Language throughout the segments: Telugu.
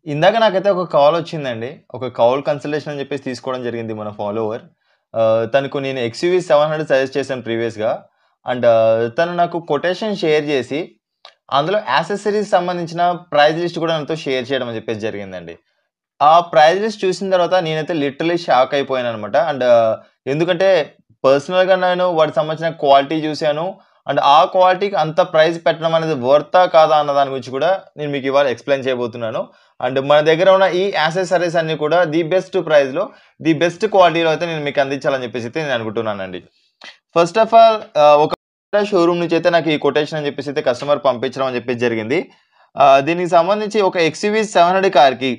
ఇందాక నాకైతే ఒక కాల్ వచ్చిందండి. ఒక కౌల్ కన్సల్టేషన్ అని చెప్పేసి తీసుకోవడం జరిగింది మన ఫాలోవర్. తనకు నేను ఎక్స్‌యూవీ 700 సజెస్ట్ చేశాను ప్రీవియస్‌గా. అండ్ తను నాకు కొటేషన్ షేర్ చేసి, అందులో యాక్సెసరీస్ సంబంధించిన ప్రైస్ లిస్ట్ కూడా నాతో షేర్ చేయడం అని చెప్పేసి జరిగిందండి. ఆ ప్రైస్ లిస్ట్ చూసిన తర్వాత నేనైతే లిటరల్లీ షాక్ అయిపోయాననమాట. అండ్ ఎందుకంటే పర్సనల్‌గా నేను వాటికి సంబంధించిన క్వాలిటీ చూసాను. అండ్ ఆ క్వాలిటీకి అంత ప్రైస్ పెట్టడం అనేది వర్తా కాదా అన్న దాని గురించి కూడా నేను మీకు ఇవాళ ఎక్స్‌ప్లెయిన్ చేయబోతున్నాను. అండ్ మన దగ్గర ఉన్న ఈ యాక్సెసరీస్ అన్నీ కూడా ది బెస్ట్ ప్రైస్‌లో, ది బెస్ట్ క్వాలిటీలో అయితే నేను మీకు అందించాలని చెప్పేసి అయితే నేను అనుకుంటున్నానండి. ఫస్ట్ ఆఫ్ ఆల్ ఒక షోరూమ్ నుంచి అయితే నాకు ఈ కొటేషన్ అని చెప్పేసి అయితే కస్టమర్ పంపించడం అని చెప్పేసి జరిగింది. దీనికి సంబంధించి ఒక ఎక్స్‌యూవీ 700 కార్‌కి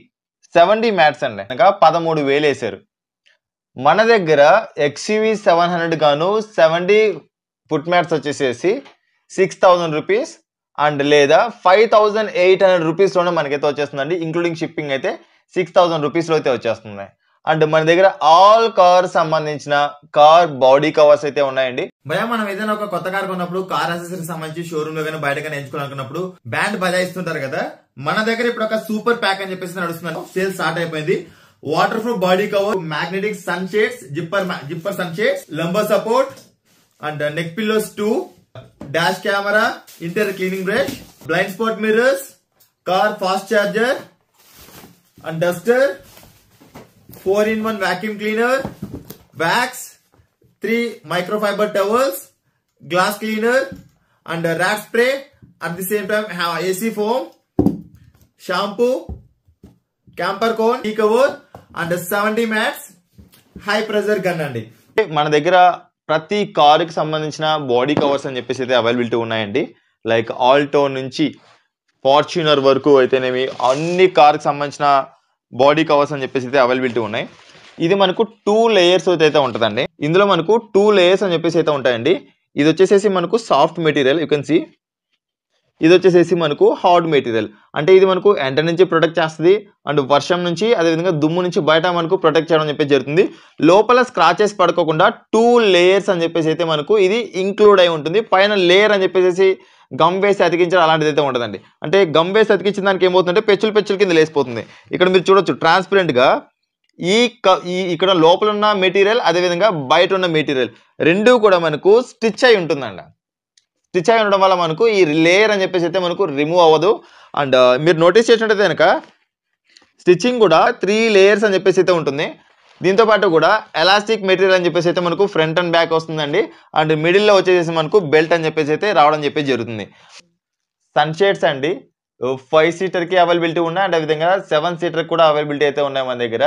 70 మ్యాట్స్ అండి. ఇంకా 13,000 ఏసారు. మన దగ్గర ఎక్స్‌యూవీ 700 గాను 70 ఫుట్ మ్యాట్స్ వచ్చేసేసి ₹6,000 అండ్ లేదా ₹5,800 మనకైతే వచ్చేస్తుందండి. ఇంక్లూడింగ్ షిప్పింగ్ అయితే ₹6,000 అయితే వచ్చేస్తుంది. అండ్ మన దగ్గర ఆల్ కార్ సంబంధించిన కార్ బాడీ కవర్స్ అయితే ఉన్నాయండి. భయ మనం ఏదైనా ఒక కొత్త కార్ కొన్నప్పుడు కార్ యాక్సెసరీస్ సంబంధించి షోరూమ్ లో కానీ బయట కానీ ఎంచుకోవాలనుకున్నప్పుడు బ్యాండ్ బజాయిస్తుంటారు కదా. మన దగ్గర ఇప్పుడు ఒక సూపర్ ప్యాక్ అని చెప్పేసి నడుస్తున్నారు. సేల్ స్టార్ట్ అయిపోయింది. Waterproof body cover, magnetic sun shades, zipper sun shades, lumbar support and neck pillows 2, dash camera, interior cleaning brush, blind spot mirrors, car fast charger and duster, 4-in-1 vacuum cleaner, wax, 3 microfiber towels, glass cleaner and rat spray. At the same time have AC foam, shampoo, camper cone, tea cover and 70 mats, high pressure gun అండి. మన దగ్గర ప్రతి కారుకి సంబంధించిన బాడీ కవర్స్ అని చెప్పేసి అయితే అవైలబిలిటీ ఉన్నాయండి. లైక్ ఆల్టో నుంచి ఫార్చ్యూనర్ వరకు అయితేనేమి అన్ని కార్కి సంబంధించిన బాడీ కవర్స్ అని చెప్పేసి అయితే అవైలబిలిటీ ఉన్నాయి. ఇది మనకు 2 లేయర్స్ అయితే ఉంటుందండి. ఇందులో మనకు 2 లేయర్స్ అని చెప్పేసి అయితే ఉంటాయండి. ఇది వచ్చేసేసి మనకు soft material, you can see. ఇది వచ్చేసేసి మనకు హార్డ్ మెటీరియల్, అంటే ఇది మనకు ఎండ నుంచి ప్రొటెక్ట్ చేస్తుంది అండ్ వర్షం నుంచి అదేవిధంగా దుమ్ము నుంచి బయట మనకు ప్రొటెక్ట్ చేయడం చెప్పేసి జరుగుతుంది. లోపల స్క్రాచెస్ పడుకోకుండా 2 లేయర్స్ అని చెప్పేసి అయితే మనకు ఇది ఇంక్లూడ్ అయి ఉంటుంది. పైన లేయర్ అని చెప్పేసి గమ్ వేసి అతికించడం అలాంటిది అయితే ఉంటుందండి. అంటే గమ్ వేసి అతికించిన దానికి ఏమవుతుందంటే పెచ్చులు కింద లేసిపోతుంది. ఇక్కడ మీరు చూడొచ్చు ట్రాన్స్పరెంట్ గా ఇక్కడ లోపల ఉన్న మెటీరియల్ అదేవిధంగా బయట ఉన్న మెటీరియల్ రెండూ కూడా మనకు స్టిచ్ అయి ఉంటుందండి. స్టిచ్ అయి ఉండడం వల్ల మనకు ఈ లేయర్ అని చెప్పేసి అయితే మనకు రిమూవ్ అవ్వదు. అండ్ మీరు నోటీస్ చేసినట్టయితే కనుక స్టిచ్చింగ్ కూడా 3 లేయర్స్ అని చెప్పేసి అయితే ఉంటుంది. దీంతో పాటు కూడా ఎలాస్టిక్ మెటీరియల్ అని చెప్పేసి అయితే మనకు ఫ్రంట్ అండ్ బ్యాక్ వస్తుందండి. అండ్ మిడిల్లో వచ్చేసి మనకు బెల్ట్ అని చెప్పేసి అయితే రావడం చెప్పేసి జరుగుతుంది. సన్ షేడ్స్ అండి 5 సీటర్కి అవైలబిలిటీ ఉన్నాయి అండ్ అదేవిధంగా 7 సీటర్ కూడా అవైలబిలిటీ అయితే ఉన్నాయి మన దగ్గర.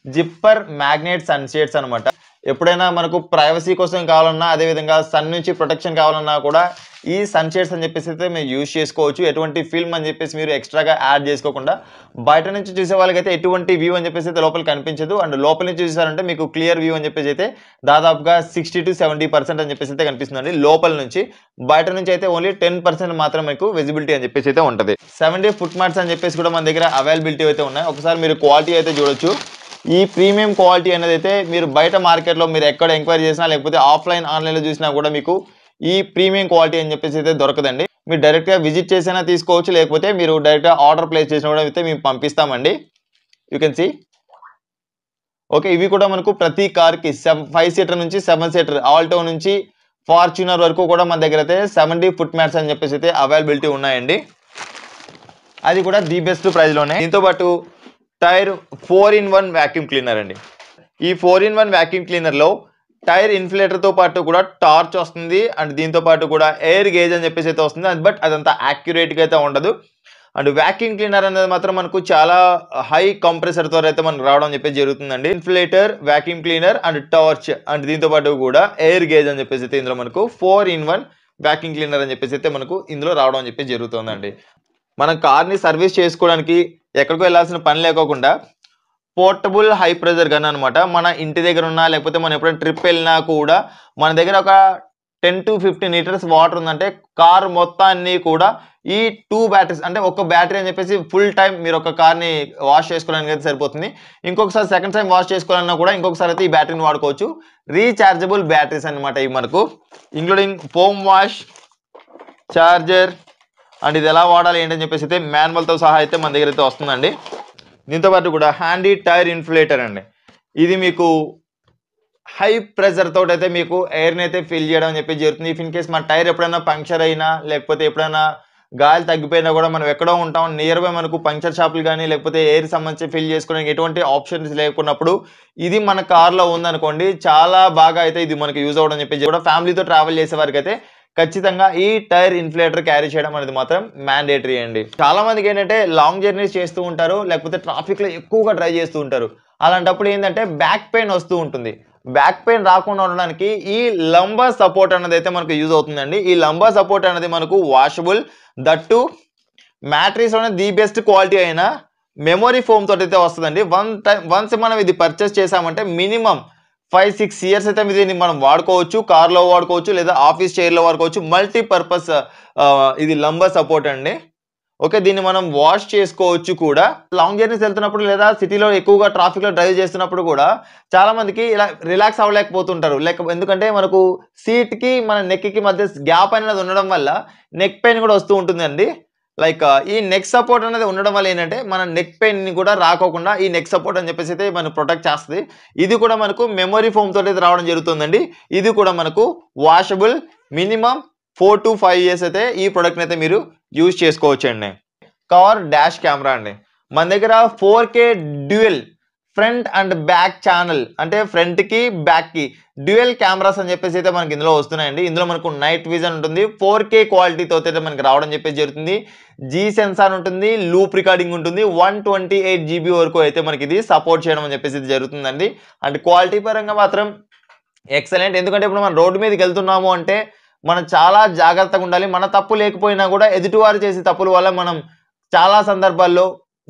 జిప్పర్ మ్యాగ్నెట్ సన్ షేడ్స్ అనమాట. ఎప్పుడైనా మనకు ప్రైవసీ కోసం కావాలన్నా అదేవిధంగా సన్ నుంచి ప్రొటెక్షన్ కావాలన్నా కూడా ఈ సన్ షేడ్స్ అని చెప్పేసి అయితే మీరు యూజ్ చేసుకోవచ్చు. ఎటువంటి ఫిల్మ్ అని చెప్పేసి మీరు ఎక్స్ట్రాగా యాడ్ చేసుకోకుండా బయట నుంచి చూసే వాళ్ళకైతే ఎటువంటి వ్యూ అని చెప్పేసి అయితే లోపల కనిపించదు. అండ్ లోపల నుంచి చూసారంటే మీకు క్లియర్ వ్యూ అని చెప్పేసి అయితే దాదాపుగా 60 to 70% అని చెప్పేసి అయితే కనిపిస్తుందండి లోపల నుంచి. బయట నుంచి అయితే ఓన్లీ 10% మాత్రం మీకు విజిబిలిటీ అని చెప్పేసి అయితే ఉంటుంది. 70 ఫుట్ మ్యాట్స్ అని చెప్పేసి కూడా మన దగ్గర అవైలబిలిటీ అయితే ఉన్నాయి. ఒకసారి మీరు క్వాలిటీ అయితే చూడొచ్చు. ఈ ప్రీమియం క్వాలిటీ అనేది అయితే మీరు బయట మార్కెట్లో మీరు ఎక్కడ ఎంక్వైరీ చేసినా లేకపోతే ఆఫ్లైన్ ఆన్లైన్లో చూసినా కూడా మీకు ఈ ప్రీమియం క్వాలిటీ అని చెప్పేసి అయితే దొరకదండి. మీరు డైరెక్ట్గా విజిట్ చేసినా తీసుకోవచ్చు, లేకపోతే మీరు డైరెక్ట్గా ఆర్డర్ ప్లేస్ చేసినా కూడా అయితే మేము పంపిస్తామండి. You can see. ఓకే, ఇవి కూడా మనకు ప్రతి కార్కి 5 సీటర్ నుంచి 7 సీటర్ ఆల్టో నుంచి ఫార్చ్యూనర్ వరకు కూడా మన దగ్గర అయితే 70 ఫుట్ మ్యాట్స్ అని చెప్పేసి అయితే అవైలబిలిటీ ఉన్నాయండి. అది కూడా ది బెస్ట్ ప్రైస్లోనే. దీంతో పాటు టైర్ 4-in-1 వ్యాక్యూమ్ క్లీనర్ అండి. ఈ 4-in-1 వ్యాక్యూమ్ క్లీనర్లో టైర్ ఇన్ఫ్లేటర్తో పాటు కూడా టార్చ్ వస్తుంది అండ్ దీంతో పాటు కూడా ఎయిర్ గేజ్ అని చెప్పేసి అయితే వస్తుంది. బట్ అదంతా యాక్యురేట్గా అయితే ఉండదు. అండ్ వ్యాక్యూమ్ క్లీనర్ అనేది మాత్రం మనకు చాలా హై కంప్రెసర్తో అయితే మనకు రావడం చెప్పేసి జరుగుతుందండి. Inflator, vacuum cleaner and torch and దీంతో పాటు కూడా ఎయిర్ గేజ్ అని చెప్పేసి అయితే ఇందులో మనకు 4-in-1 వ్యాక్యూమ్ క్లీనర్ అని చెప్పేసి అయితే మనకు ఇందులో రావడం అని చెప్పేసి జరుగుతుందండి. మనం కార్ని సర్వీస్ చేసుకోవడానికి ఎక్కడికో వెళ్ళాల్సిన పని లేకోకుండా పోర్టబుల్ హై ప్రెజర్ గన్ అనమాట. మన ఇంటి దగ్గర ఉన్నా లేకపోతే మనం ఎప్పుడైనా ట్రిప్ వెళ్ళినా కూడా మన దగ్గర ఒక 10 to 15 లీటర్స్ వాటర్ ఉందంటే కార్ మొత్తాన్ని కూడా ఈ 2 బ్యాటరీస్, అంటే ఒక బ్యాటరీ అని చెప్పేసి ఫుల్ టైం మీరు ఒక కార్ని వాష్ చేసుకోవడానికి అయితే సరిపోతుంది. ఇంకొకసారి సెకండ్ టైం వాష్ చేసుకోవాలన్నా కూడా ఇంకొకసారి అయితే ఈ బ్యాటరీని వాడుకోవచ్చు. రీఛార్జబుల్ బ్యాటరీస్ అనమాట ఇవి మనకు, including foam wash, charger and ఇది ఎలా వాడాలి ఏంటని చెప్పేసి అయితే మాన్యువల్తో సహా అయితే మన దగ్గర అయితే వస్తుందండి. దీంతో పాటు కూడా హ్యాండీ టైర్ ఇన్ఫ్లేటర్ అండి. ఇది మీకు హై ప్రెజర్ తోటి అయితే మీకు ఎయిర్ని అయితే ఫిల్ చేయడం అని చెప్పి జరుగుతుంది. ఇఫ్ ఇన్ కేస్ మన టైర్ ఎప్పుడైనా పంక్చర్ అయినా లేకపోతే ఎప్పుడైనా గాలి తగ్గిపోయినా కూడా మనం ఎక్కడో ఉంటాం, నియర్ బై మనకు పంక్చర్ షాపులు కానీ లేకపోతే ఎయిర్ సంబంధించి ఫిల్ చేసుకోవడానికి ఎటువంటి ఆప్షన్స్ లేకున్నప్పుడు ఇది మన కార్లో ఉందనుకోండి, చాలా బాగా అయితే ఇది మనకి యూజ్ అవ్వడం చెప్పి కూడా ఫ్యామిలీతో ట్రావెల్ చేసే వారికి అయితే ఖచ్చితంగా ఈ టైర్ ఇన్ఫ్లేటర్ క్యారీ చేయడం అనేది మాత్రం మ్యాండేటరీ అండి. చాలా మందికి ఏంటంటే లాంగ్ జర్నీస్ చేస్తూ ఉంటారు, లేకపోతే ట్రాఫిక్ లో ఎక్కువగా డ్రైవ్ చేస్తూ ఉంటారు. అలాంటప్పుడు ఏంటంటే బ్యాక్ పెయిన్ వస్తూ ఉంటుంది. బ్యాక్ పెయిన్ రాకుండా ఉండడానికి ఈ లంబర్ సపోర్ట్ అనేది అయితే మనకు యూజ్ అవుతుందండి. ఈ లంబర్ సపోర్ట్ అనేది మనకు వాషబుల్, దట్టు మ్యాట్రిక్స్ లోనే ది బెస్ట్ క్వాలిటీ అయిన మెమొరీ ఫోమ్ తోటి అయితే వస్తుందండి. వన్స్ మనం ఇది పర్చేస్ చేసామంటే మినిమం 5-6 ఇయర్స్ అయితే దీన్ని మనం వాడుకోవచ్చు. కార్లో వాడుకోవచ్చు, లేదా ఆఫీస్ చైర్లో వాడుకోవచ్చు. మల్టీపర్పస్ ఇది లంబర్ సపోర్ట్ అండి. ఓకే, దీన్ని మనం వాష్ చేసుకోవచ్చు కూడా. లాంగ్ జర్నీస్ వెళ్తున్నప్పుడు లేదా సిటీలో ఎక్కువగా ట్రాఫిక్ లో డ్రైవ్ చేస్తున్నప్పుడు కూడా చాలా మందికి ఇలా రిలాక్స్ అవ్వలేకపోతుంటారు. ఎందుకంటే మనకు సీట్ కి మన నెక్ కి మధ్య గ్యాప్ అనేది ఉండడం వల్ల నెక్ పెయిన్ కూడా వస్తూ ఉంటుందండి. ఈ నెక్ సపోర్ట్ అనేది ఉండడం వల్ల ఏంటంటే మన నెక్ పెయిన్ ని కూడా రాకోకుండా ఈ నెక్ సపోర్ట్ అని చెప్పేసి అయితే మనం ప్రొటెక్ట్ చేస్తుంది. ఇది కూడా మనకు మెమొరీ ఫోమ్ తోటి రావడం జరుగుతుందండి. ఇది కూడా మనకు వాషబుల్, మినిమం 4 to 5 ఇయర్స్ అయితే ఈ ప్రొడక్ట్ అయితే మీరు యూజ్ చేసుకోవచ్చు అండి. కార్ డాష్ కెమెరా అండి. మన దగ్గర 4K dual front and back channel, అంటే ఫ్రంట్ కి బ్యాక్ కి డ్యూయల్ కెమెరాస్ అని చెప్పేసి అయితే మనకి ఇందులో వస్తున్నాయండి. ఇందులో మనకు నైట్ విజన్ ఉంటుంది, 4K క్వాలిటీతో అయితే మనకి రావడం చెప్పేసి జరుగుతుంది. జీ సెన్సార్ ఉంటుంది, లూప్ రికార్డింగ్ ఉంటుంది, 128 GB వరకు అయితే మనకి ఇది సపోర్ట్ చేయడం అని చెప్పేసి జరుగుతుందండి. అండ్ క్వాలిటీ పరంగా మాత్రం ఎక్సలెంట్. ఎందుకంటే ఇప్పుడు మనం రోడ్డు మీదకి వెళ్తున్నాము అంటే మనం చాలా జాగ్రత్తగా ఉండాలి. మన తప్పు లేకపోయినా కూడా ఎదుటివారు చేసే తప్పుల వల్ల మనం చాలా సందర్భాల్లో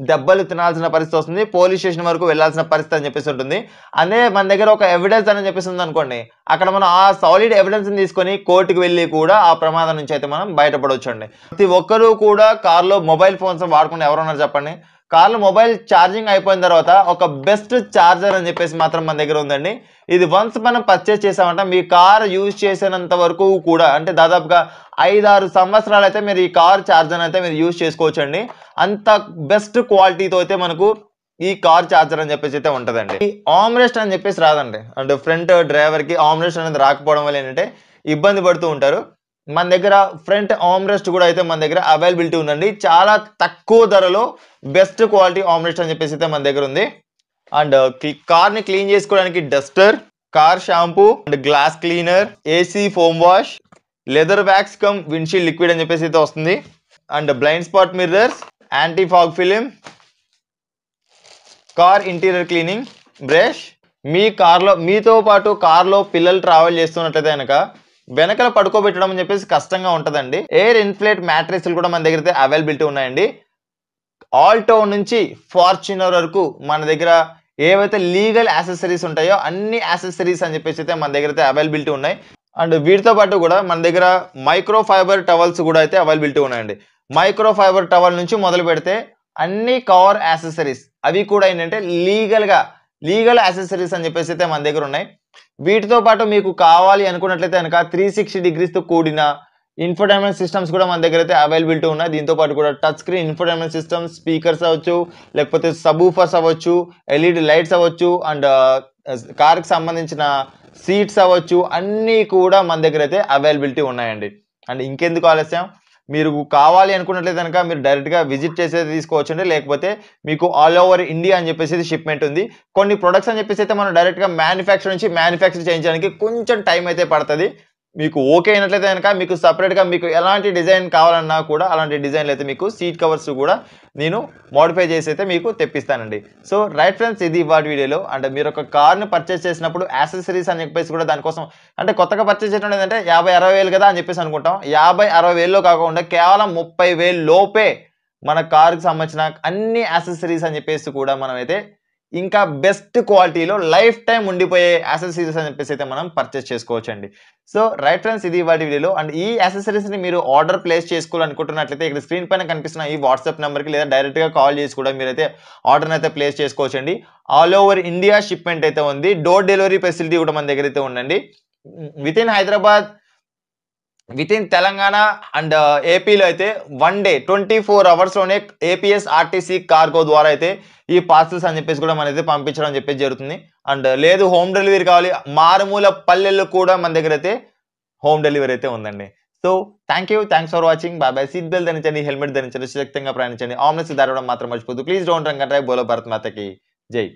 దెబ్బలు తినాల్సిన పరిస్థితి వస్తుంది, పోలీస్ స్టేషన్ వరకు వెళ్లాల్సిన పరిస్థితి అని చెప్పేసి ఉంటుంది. అదే మన దగ్గర ఒక ఎవిడెన్స్ అని చెప్పేసి ఉంది అనుకోండి, అక్కడ మనం ఆ సాలిడ్ ఎవిడెన్స్ తీసుకొని కోర్టుకు వెళ్ళి కూడా ఆ ప్రమాదం నుంచి అయితే మనం బయటపడవచ్చు అండి. ప్రతి ఒక్కరూ కూడా కార్లో మొబైల్ ఫోన్స్ వాడకుండా ఎవరున్నారు చెప్పండి? కార్లో మొబైల్ ఛార్జింగ్ అయిపోయిన తర్వాత ఒక బెస్ట్ ఛార్జర్ అని చెప్పేసి మాత్రం మన దగ్గర ఉందండి. ఇది వన్స్ మనం పర్చేస్ చేసామంటే మీ కార్ యూజ్ చేసినంత వరకు కూడా, అంటే దాదాపుగా 5-6 సంవత్సరాలు అయితే మీరు ఈ కార్ ఛార్జర్ అయితే మీరు యూజ్ చేసుకోవచ్చు అండి. అంత బెస్ట్ క్వాలిటీతో అయితే మనకు ఈ కార్ ఛార్జర్ అని చెప్పేసి అయితే ఉంటుందండి. ఈ ఆమ్రెస్ట్ అని చెప్పేసి రాదండి, అంటే ఫ్రంట్ డ్రైవర్ కి ఆమ్రెస్ట్ అనేది రాకపోవడం వల్ల ఏంటంటే ఇబ్బంది పడుతూ ఉంటారు. మన దగ్గర ఫ్రంట్ ఆమ్రెస్ట్ కూడా అయితే మన దగ్గర అవైలబిలిటీ ఉందండి. చాలా తక్కువ ధరలో బెస్ట్ క్వాలిటీ ఆమ్రెస్ట్ అని చెప్పేసి అయితే మన దగ్గర ఉంది. అండ్ కార్ ని క్లీన్ చేసుకోవడానికి duster, car shampoo and glass cleaner, AC foam wash, leather wax cum windshield liquid అని చెప్పేసి అయితే వస్తుంది. And blind spot mirrors, anti fog film, car interior cleaning brush. మీ కార్లో మీతో పాటు కార్లో పిల్లలు ట్రావెల్ చేస్తున్నట్లయితే కనుక వెనకల పడుకోబెట్టడం అని చెప్పేసి కష్టంగా ఉంటుందండి. ఎయిర్ ఇన్ఫ్లేట్ మ్యాట్రెస్లు కూడా మన దగ్గర అయితే అవైలబిలిటీ ఉన్నాయండి. ఆల్టో నుంచి ఫార్చునర్ వరకు మన దగ్గర ఏవైతే లీగల్ యాక్సెసరీస్ ఉంటాయో అన్ని యాక్సెసరీస్ అని చెప్పేసి అయితే మన దగ్గర అయితే అవైలబిలిటీ ఉన్నాయి. అండ్ వీటితో పాటు కూడా మన దగ్గర మైక్రో ఫైబర్ టవల్స్ కూడా అయితే అవైలబిలిటీ ఉన్నాయండి. మైక్రో ఫైబర్ టవల్ నుంచి మొదలు పెడితే అన్ని కార్ యాక్సెసరీస్ అవి కూడా ఏంటంటే లీగల్ యాక్సెసరీస్ అని చెప్పేసి అయితే మన దగ్గర ఉన్నాయి. వీటితో పాటు మీకు కావాలి అనుకున్నట్లయితే కనుక 360 degrees తో కూడిన ఇన్ఫోటైన్మెంట్ సిస్టమ్స్ కూడా మన దగ్గర అయితే అవైలబిలిటీ ఉన్నాయి. దీంతో పాటు కూడా touch screen infotainment systems, speakers అవ్వచ్చు, లేకపోతే సబూఫర్స్ అవ్వచ్చు, ఎల్ఈడి లైట్స్ అవ్వచ్చు, అండ్ కార్కి సంబంధించిన సీట్స్ అవ్వచ్చు, అన్నీ కూడా మన దగ్గర అయితే అవైలబిలిటీ ఉన్నాయండి. అండ్ ఇంకెందుకు ఆలస్యం, మీరు కావాలి అనుకున్నట్లయితే కనుక మీరు డైరెక్ట్గా విజిట్ చేసేది తీసుకోవచ్చండి. లేకపోతే మీకు ఆల్ ఓవర్ ఇండియా అని చెప్పేసి షిప్మెంట్ ఉంది. కొన్ని ప్రొడక్ట్స్ అని చెప్పేసి అయితే మనం డైరెక్ట్గా మ్యానుఫ్యాక్చర్ చేయించడానికి కొంచెం టైం అయితే పడుతుంది. మీకు ఓకే అయినట్లయితే కనుక మీకు సపరేట్గా మీకు ఎలాంటి డిజైన్ కావాలన్నా కూడా అలాంటి డిజైన్లు అయితే మీకు సీట్ కవర్స్ కూడా నేను మోడిఫై చేసి అయితే మీకు తెప్పిస్తానండి. సో రైట్ ఫ్రెండ్స్, ఇది ఇవాటి వీడియోలో. అంటే మీరు ఒక కార్ని పర్చేస్ చేసినప్పుడు యాక్సెసరీస్ అని చెప్పేసి కూడా దానికోసం, అంటే కొత్తగా పర్చేస్ చేయడం ఏంటంటే 50-60 వేలు కదా అని చెప్పేసి అనుకుంటాం. 50-60 వేల్లో కాకుండా కేవలం 30 వేలు లోపే మన కార్కి సంబంధించిన అన్ని యాక్సెసరీస్ అని చెప్పేసి కూడా మనం అయితే ఇంకా బెస్ట్ క్వాలిటీలో లైఫ్ టైం ఉండిపోయే యాక్సెసరీస్ అని చెప్పేసి అయితే మనం పర్చేస్ చేసుకోవచ్చు అండి. సో రైట్ ఫ్రెండ్స్, ఇది వాటి వీడియోలో. అండ్ ఈ యాక్సెసరీస్ ని మీరు ఆర్డర్ ప్లేస్ చేసుకోవాలనుకుంటున్నట్లయితే ఇక్కడ స్క్రీన్ పైన కనిపిస్తున్న ఈ వాట్సాప్ నెంబర్కి లేదా డైరెక్ట్ గా కాల్ చేసి కూడా మీరైతే ఆర్డర్ అయితే ప్లేస్ చేసుకోవచ్చు అండి. ఆల్ ఓవర్ ఇండియా షిప్మెంట్ అయితే ఉంది. డోర్ డెలివరీ ఫెసిలిటీ కూడా మన దగ్గర అయితే ఉందండి. With in Hyderabad with in Telangana and ఏపీలో అయితే 1 డే 24 అవర్స్లోనే ఏపీఎస్ ఆర్టీసీ కార్గో ద్వారా అయితే ఈ పార్సల్స్ అని చెప్పేసి కూడా మనైతే పంపించడం అని చెప్పేసి జరుగుతుంది. అండ్ లేదు హోమ్ డెలివరీ కావాలి, మారుమూల పల్లెల్లో కూడా మన దగ్గర అయితే హోమ్ డెలివరీ అయితే ఉందండి. So thanks for watching. Bye bye. Seat belt ధరించండి, హెల్మెట్ ధరించండి, సురక్షితంగా ప్రయాణించండి, ఆమ్లెన్స్ దాటడం మాత్రం మర్చిపోద్దు. Please don't drink and drive. బోలో భారత్ మాతకి జై.